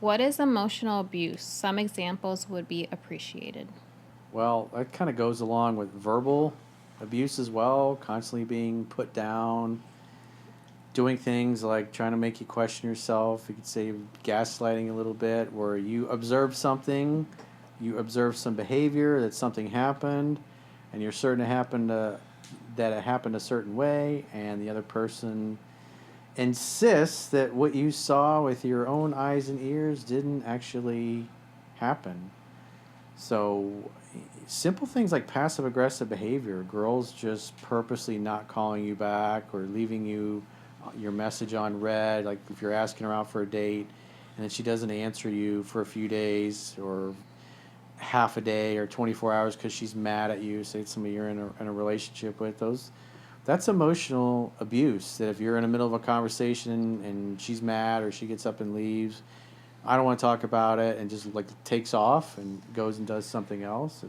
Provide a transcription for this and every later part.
What is emotional abuse? Some examples would be appreciated. Well, that kind of goes along with verbal abuse as well, constantly being put down, doing things like trying to make you question yourself. You could say gaslighting a little bit, where you observe something, you observe some behavior that something happened, and you're certain that it happened a certain way, and the other person insists that what you saw with your own eyes and ears didn't actually happen. So, simple things like passive aggressive behavior, girls just purposely not calling you back or leaving you your message on read, like if you're asking her out for a date and then she doesn't answer you for a few days or half a day or 24 hours because she's mad at you, say it's somebody you're in a relationship with, that's emotional abuse. That if you're in the middle of a conversation and she's mad or she gets up and leaves, I don't want to talk about it, and just like takes off and goes and does something else.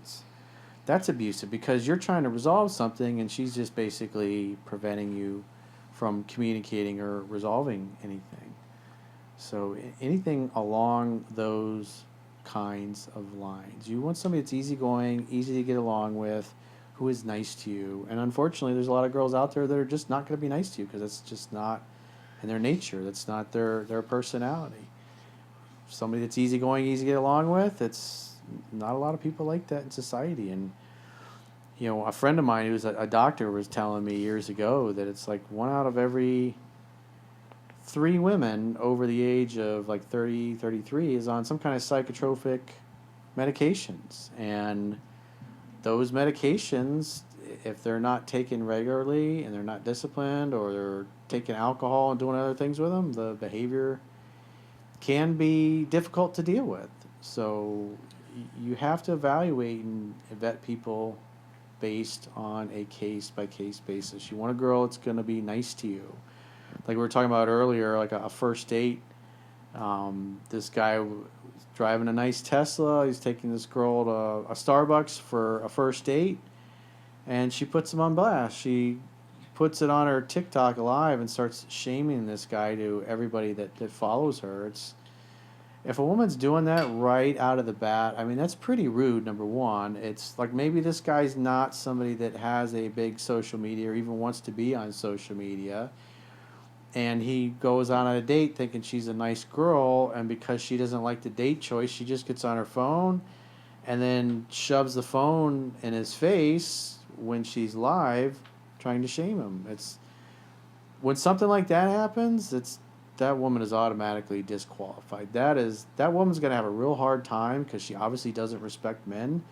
That's abusive because you're trying to resolve something and she's just basically preventing you from communicating or resolving anything. So anything along those kinds of lines. You want somebody that's easygoing, easy to get along with, who is nice to you. And unfortunately, there's a lot of girls out there that are just not going to be nice to you because that's just not in their nature. That's not their personality. Somebody that's easygoing, easy to get along with, it's not a lot of people like that in society. And a friend of mine who's a doctor was telling me years ago that it's like one out of every three women over the age of like 30, 33 is on some kind of psychotropic medications. And those medications, if they're not taken regularly and they're not disciplined, or they're taking alcohol and doing other things with them, the behavior can be difficult to deal with. So you have to evaluate and vet people based on a case by case basis. You want a girl that's going to be nice to you. Like we were talking about earlier, like a first date. This guy was driving a nice Tesla. He's taking this girl to a Starbucks for a first date, and she puts him on blast. She puts it on her TikTok live and starts shaming this guy to everybody that follows her. If a woman's doing that right out of the bat, I mean, that's pretty rude, number one. It's like maybe this guy's not somebody that has a big social media or even wants to be on social media. And he goes on a date thinking she's a nice girl, and because she doesn't like the date choice, she just gets on her phone and then shoves the phone in his face when she's live trying to shame him. It's when something like that happens, it's that woman is automatically disqualified. That woman's going to have a real hard time because she obviously doesn't respect men.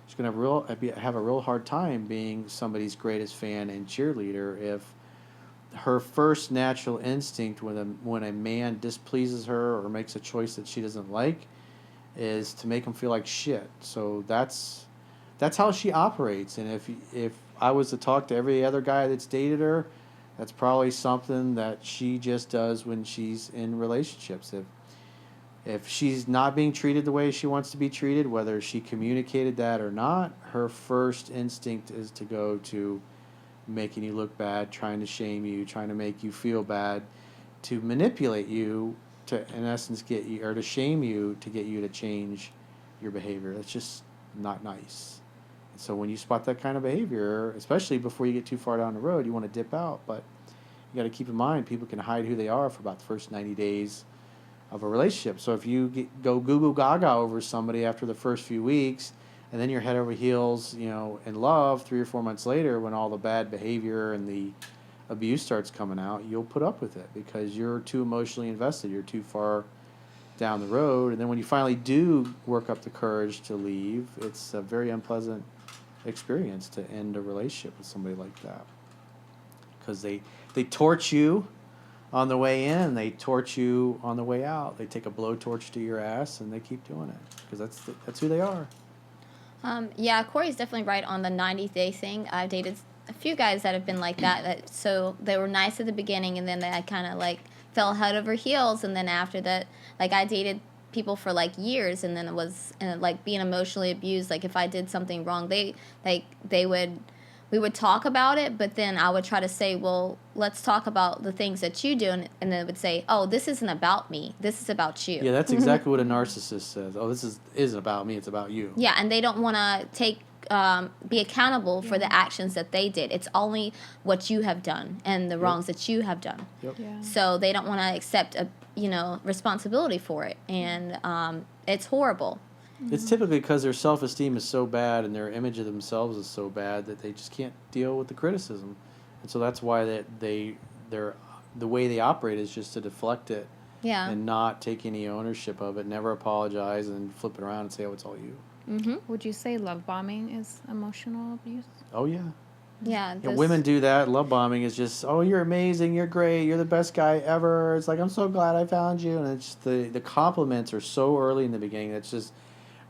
She's going to have a real hard time being somebody's greatest fan and cheerleader if her first natural instinct when a man displeases her or makes a choice that she doesn't like is to make him feel like shit. So that's how she operates. And if I was to talk to every other guy that's dated her, that's probably something that she just does when she's in relationships. If she's not being treated the way she wants to be treated, whether she communicated that or not, her first instinct is to go to making you look bad, trying to shame you, trying to make you feel bad, to manipulate you, to in essence get you, or to shame you to get you to change your behavior. That's just not nice. So when you spot that kind of behavior, especially before you get too far down the road, you want to dip out. But you got to keep in mind, people can hide who they are for about the first 90 days of a relationship. So if you go goo goo gaga over somebody after the first few weeks, and then you're head over heels, in love 3 or 4 months later, when all the bad behavior and the abuse starts coming out, you'll put up with it because you're too emotionally invested. You're too far down the road. And then when you finally do work up the courage to leave, it's a very unpleasant experience to end a relationship with somebody like that, because they torch you on the way in, they torch you on the way out. They take a blowtorch to your ass and they keep doing it because that's who they are. Yeah, Corey's definitely right on the 90-day thing. I've dated a few guys that have been like that. So they were nice at the beginning, and then they kind of like fell head over heels. And then after that, like I dated people for like years, and then it was like being emotionally abused. Like if I did something wrong, they would we would talk about it, but then I would try to say, well, let's talk about the things that you do. And then it would say, oh, this isn't about me. This is about you. Yeah, that's exactly what a narcissist says. Oh, this isn't about me. It's about you. Yeah, and they don't want to be accountable for the actions that they did. It's only what you have done and the wrongs that you have done. Yep. Yeah. So they don't want to accept responsibility for it, and it's horrible. It's typically because their self-esteem is so bad and their image of themselves is so bad that they just can't deal with the criticism, and so that's why they're the way they operate is just to deflect it Yeah. and not take any ownership of it, never apologize, and flip it around and say, "Oh, it's all you." Mm-hmm. Would you say love bombing is emotional abuse? Oh yeah. Yeah. And women do that. Love bombing is just, oh, you're amazing, you're great, you're the best guy ever. It's like, I'm so glad I found you, and it's the compliments are so early in the beginning. It's just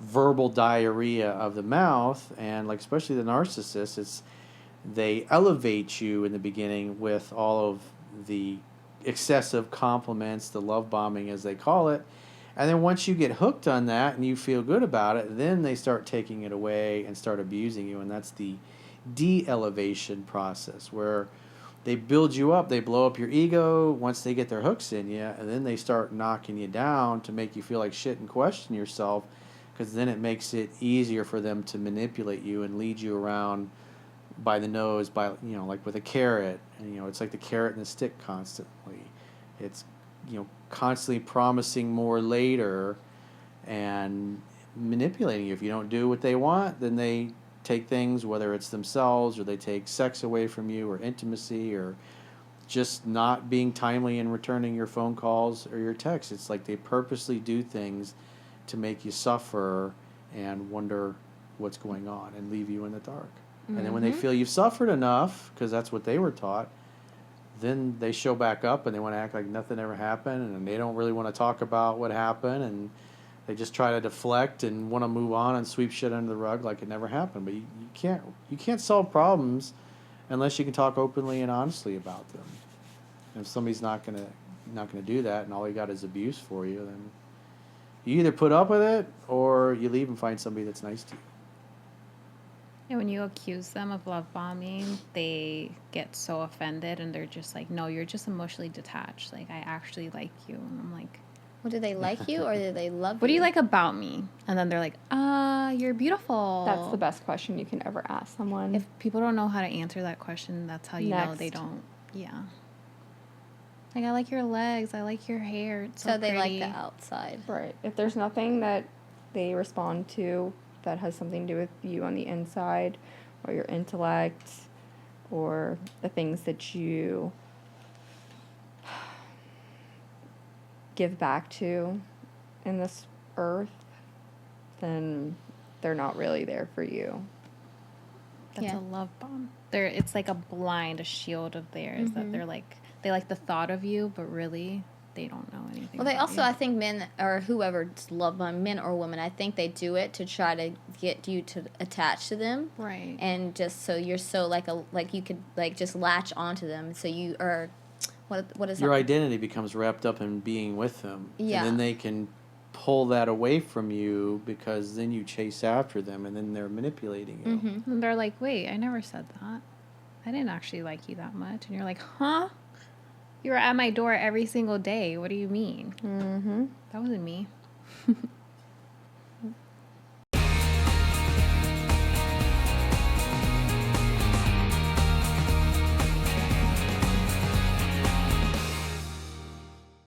verbal diarrhea of the mouth, and like especially the narcissists, they elevate you in the beginning with all of the excessive compliments, the love bombing as they call it, and then once you get hooked on that and you feel good about it, then they start taking it away and start abusing you, and that's the de-elevation process where they build you up, they blow up your ego once they get their hooks in you, and then they start knocking you down to make you feel like shit and question yourself, because then it makes it easier for them to manipulate you and lead you around by the nose, by like with a carrot, and it's like the carrot and the stick constantly. It's constantly promising more later and manipulating you. If you don't do what they want, then they take things, whether it's themselves or they take sex away from you or intimacy or just not being timely in returning your phone calls or your texts. It's like they purposely do things to make you suffer and wonder what's going on and leave you in the dark. And then when they feel you've suffered enough, because that's what they were taught, then they show back up and they want to act like nothing ever happened, and they don't really want to talk about what happened, and they just try to deflect and want to move on and sweep shit under the rug like it never happened. But you can't solve problems unless you can talk openly and honestly about them. And if somebody's not gonna do that, and all you got is abuse for you, then you either put up with it or you leave and find somebody that's nice to you. And when you accuse them of love bombing, they get so offended and they're just like, no, you're just emotionally detached. Like, I actually like you. And I'm like, Well, do they like you or do they love you? what do you like about me? And then they're like, you're beautiful. That's the best question you can ever ask someone. If people don't know how to answer that question, that's how you know they Next. don't. Yeah. Like, I like your legs. I like your hair. It's so they like pretty. the outside. Right. If there's nothing that they respond to that has something to do with you on the inside or your intellect or the things that you give back to in this earth, then they're not really there for you. That's Yeah. a love bomb. It's like a blind, a shield of theirs that they're like, they like the thought of you, but really they don't know anything. Well, they about also, you. I think men or whoever's love bomb, men or women, I think they do it to try to get you to attach to them. Right. And just so you're so like you could like just latch onto them. So you are, what is Your that? identity becomes wrapped up in being with them. Yeah. And then they can pull that away from you because then you chase after them and then they're manipulating you. Mm-hmm. And they're like, wait, I never said that. I didn't actually like you that much. And you're like, huh? You were at my door every single day. What do you mean? Mm-hmm. That wasn't me.